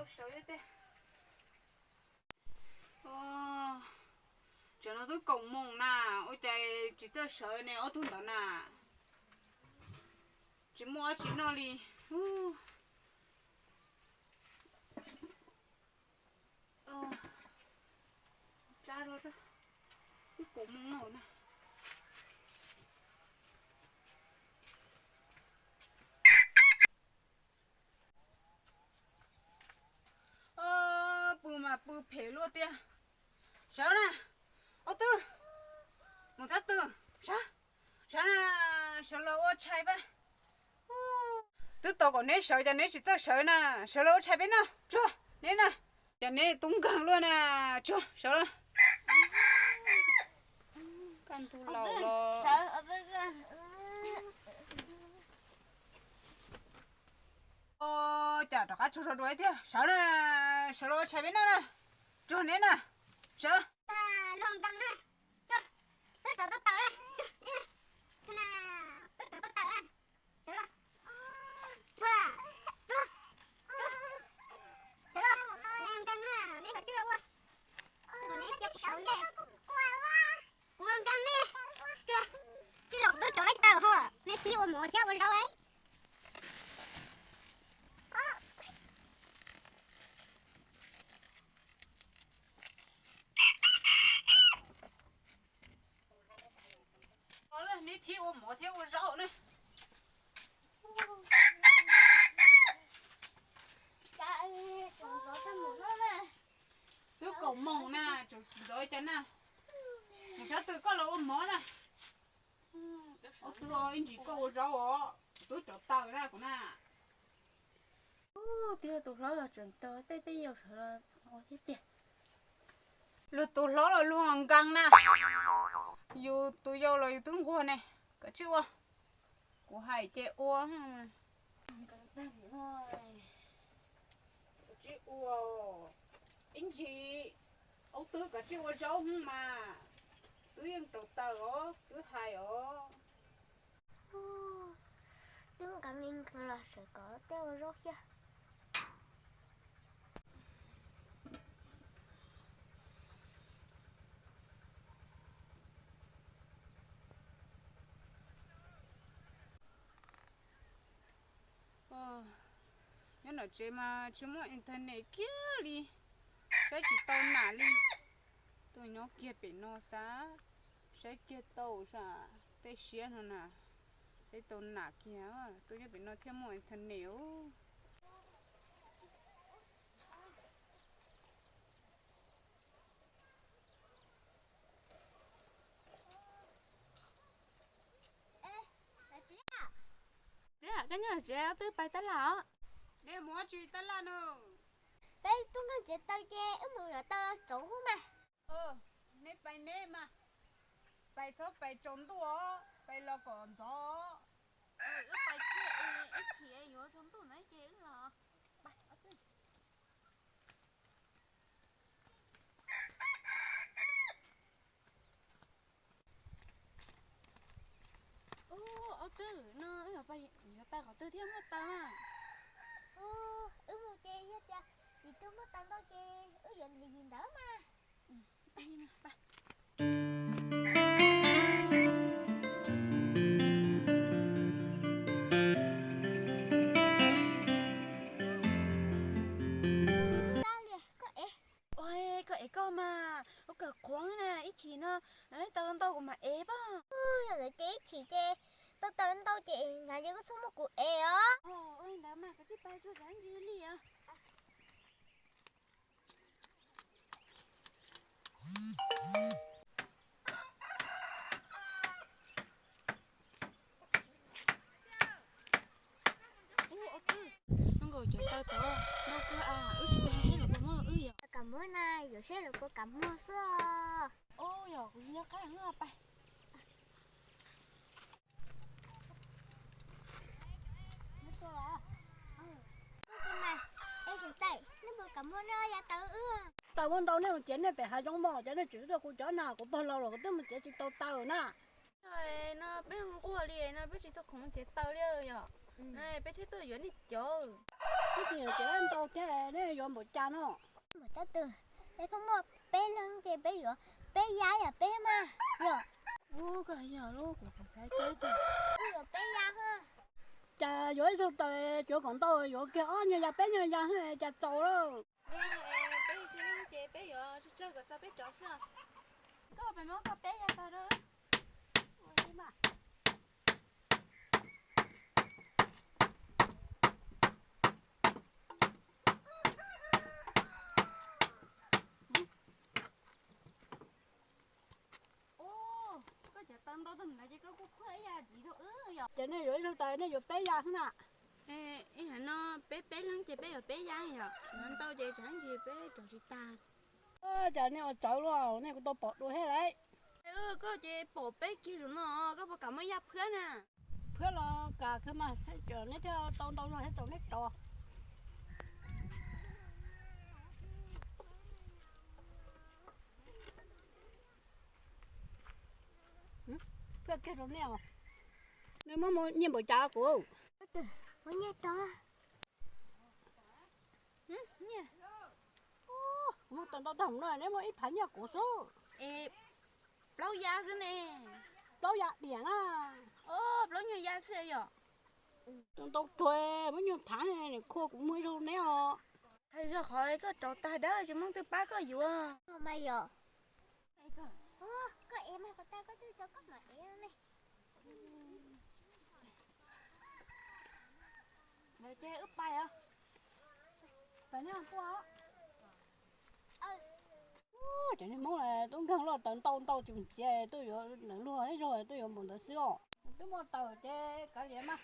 tao sợ thế. Cho nó tôi cùng mong nà, ôi trời chỉ cho sợ này ở thôn đó nà, chỉ mua chỉ nó đi, cha rồi đó, tôi cùng mong nó nè. Bự mà bự phê luôn tia, sợ nè, ô tư, một chút tư, sợ nè, sợ là ô chạy bé. Tôi tao còn nấy sợ cho nấy chỉ tao sợ nè, sợ lâu chạy bên nào, chưa, nấy nè, cho nấy tung càng luôn nè, chưa, sợ lo. Càng tu lâu lo. Sợ Chả đó cá chú sợ đuổi thế, sợ nè, sợ lâu chạy bên nào nè, chưa nấy nè, sợ. Long tăng nè, chưa, tôi tao nè, nè, tôi tao nè, sợ lo. Một theo bên đâu ấy. Có là ní thiếu một theo rau nữa. Tôi cũng mong nè, rồi chân nè. Mình cho tôi có lỗ mỏ nè. Tôi ơi chỉ có rau tôi chọn tàu ra của nè. Tiêu tụi nó là chuẩn tớ, tê yêu sợ là thế tiền. Lúc tụi nó là luôn căng nè. Dù tụi dâu là tướng qua nè. Có chứ không? Của hai trẻ ua ha. Căng tay thôi. Có chứ ua. Anh chị. Ông tứ có chứ ua rau không mà. Tứ yên trộn tàu đó, tứ hai đó. Tướng căng yên là sẽ có tiêu rốt chứ. Nhưng mà chị mà chỉ muốn internet kia đi. Sẽ chỉ tao nả đi. Tôi nhớ kia bị nó xa. Sẽ kia tao xa. Tôi xế nó nè. Tôi tao nả kia. Tôi nhớ bị nó thêm một internet. Cái nhà trẻ tôi bay tới lọ. Để mua chị tới là nữa. Đây tôi có chế tao che, mùi ở tao chỗ không mà. Nè bay nè mà. Bay số bay trốn đùa. Bay lo còn gió. Bay che, ít chị vô trong tủ nói che là. Bay, tư nó ở bay ta có tư thêm một ta mà một chè hết cha thì tôi mất tăng đâu chè dọn thì gì đỡ mà bay nè bay có ế con mà nó cả khoáng nè ít chỉ nó ấy tao của mà ế ba rồi chế chỉ chế tao tao chị nhà như có số một của ế á ôi đã mà cái chiếc bay cho dáng gì đi à nó ngồi chờ tao đâu cơ ước chỉ hai sẽ là có mơ ư cảm ơn này rồi sẽ là có cảm ơn xưa ôi giờ cũng nhớ cái hàng ngập bay cảm ơn ơi ya tự tao muốn tao nếu mà chén này phải hai giống bò chén này chỉ được cô chó nào cũng bao lâu rồi cái mình chén chỉ tao rồi nè rồi nó biết không qua đi nó biết chỉ tôi không chế tao đi rồi này biết thế tôi dẫn đi chơi cái gì chỉ ăn tàu thế này rồi một cha nó một cháu từ bé không mua bé lớn thì bé rồi bé giá à bé mà rồi ô cái giờ luôn cũng phải sai cái thôi rồi bé giá ha cha rồi sao tới chỗ còn tàu rồi kia như là bé như là hay cha tàu đó bé chỉ nói chị bé giờ chơi cái sao bé trò sao có phải món có bé ra tao đó mà có chả tan đâu tao lại chỉ có cúc khóe ya gì đâu giờ cho nên rồi sao tới này rồi bé ra thế nào ê hả nó bé bé lớn chị bé ở bé giang giờ nên tao chị chẳng gì bé trò chị ta cho nên ở chỗ rồi này cũng tao bỏ đuôi hết đấy có chị bỏ bé kia rồi nó có bao cả mấy giáp khứa nè phía là cả cái mà hết chỗ này theo tao tao nó hết chỗ này trò phía kia rồi nè nếu mà muốn nhìn bộ cha của muốn nhớ đó nha mà tao tao thằng này nếu mà ít phải nhà của số ê lâu da thế nè tao dạ điện à lâu nhiều da xe giờ tao thuê mấy nhiêu tháng này khô cũng mới đâu nè họ thay ra khỏi có trò tay đó chứ mong tôi bác có gì à không bây giờ có em hay có tay có thứ cho các mà em này mày chơi ướp bay à phải nha qua cho nên mong là tôi không lo tận tao chừng chè tôi rồi nửa luôn đấy rồi tôi rồi muốn tới xíu tôi mua tàu chè cả liền mà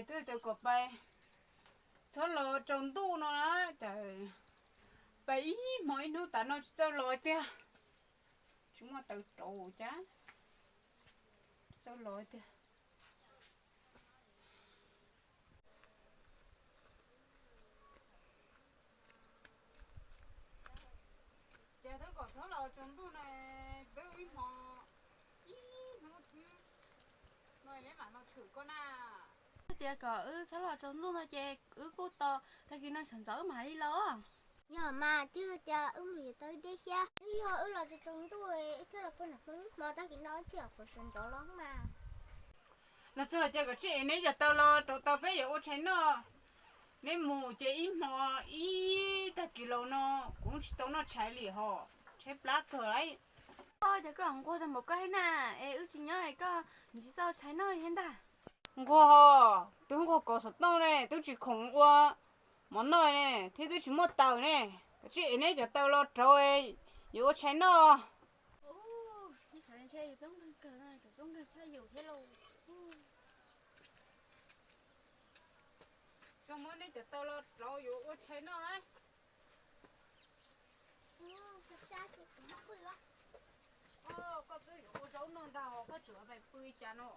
trời tôi có bay sao lo trồng tu nó đó trời bấy mỗi nút ta nó sao lòi tia chúng mà tự trổ chá sao lòi tia trời tôi có sao lo trồng tu này bấy mò ý nó nói lấy mà nó thử con à tia cỡ sao lo trồng tu thôi chè cô to thay khi nó sẵn sỡ mà đi lo giờ mà chưa cha mình tới đây xa giờ là cho chúng tôi thứ là phân là mà ta chỉ nói chuyện của sân gió lắm mà nó cho cái chuyện này giờ tao lo tao bây giờ ô chén nó nên mù chế ít mò ít ta kilo nó cũng tao nó chạy lì họ chạy black rồi đấy giờ có hàng qua một cái nè ê ước chỉ nhớ này có chỉ tao chạy nó hiện ta wow tôi không có sốt đâu này tôi chỉ khổng qua món nồi này thế tôi chỉ mua tàu này cái chuyện này giờ tao lo rồi giờ chạy nó cái chuyện chơi tôi không cần này tôi không cần chơi nhiều thế đâu cho món này giờ tao lo rồi giờ chạy nó đấy thật ra thì cũng mắc cười quá có cái ô rau non tao có chữa phải bươi cha nó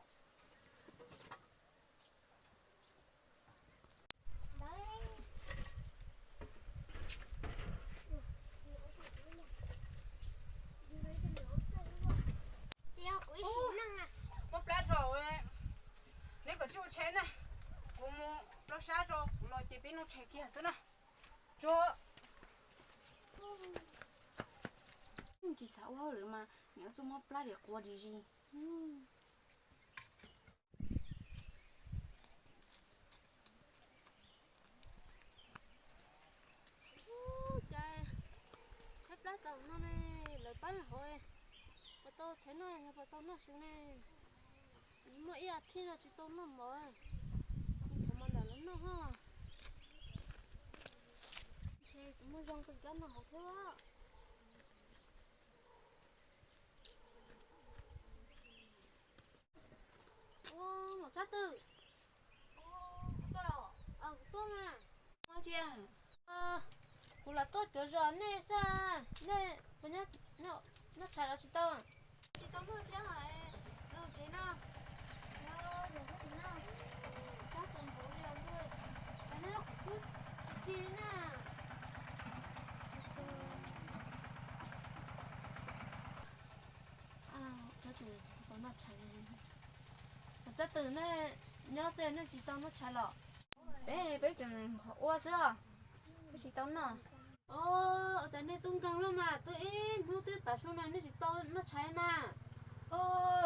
một lát rồi nếu có chịu chén này cũng nó sát rồi nó chỉ biết nó chạy kia xứ này cho chỉ sáu hơn nữa mà nếu chúng một lát để qua gì trời xếp lát tàu nó này lời bán rồi và tôi thấy này và tôi nó xuống này mà ý là khi nào chúng tôi nó mới không mà là nó ha xe cũng mới dòng cái nó học thế á chắc từ tôi đâu tôi mà Nó chia. cũng là tôi trở rồi nè sao nè bây giờ nó chạy là chị tao à chị tao nuôi chứ hả nuôi chị nào nó đừng có chị nào chắc còn bố đi đâu nuôi cái nó cứ chị nè chắc từ có nó chạy chắc từ nè nhớ xem nó chị tao nó chạy lọ bé chẳng khó qua xưa bé chị tao nè ở tại đây tung căng luôn mà tôi nó tôi tại số này nó chỉ to nó cháy mà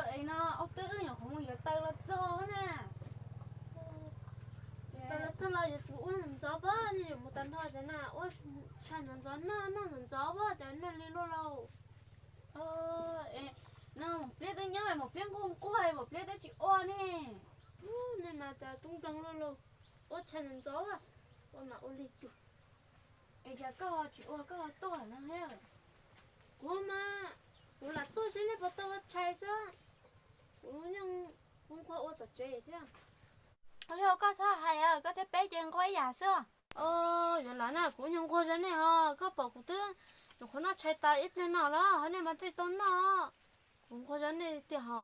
ấy nó ông tự nhỏ không có tay là cho nè tay là cho là chủ ăn gió bơ thì một tấn thôi thế nào ôi chăn gió nó gió bơ thế nó lên lâu nó một biết tôi nhớ một biết không có một biết tôi chỉ o nè nên mà ta tung căng luôn ôi chăn gió à con nào ôi lịch ấy giờ có chị ơi có tôi là hết rồi cô mà cô là tôi sẽ lấy tôi chạy sao cô nhưng không có ô tô chạy thế à Ôi có sao hay có thể bé chân quay giả xưa. giờ là nè cô nhưng cô này ha có bảo cô tư rồi cô nó chạy tay ít lên nào đó hôm nay mà tôi tốn nó cũng có này thì họ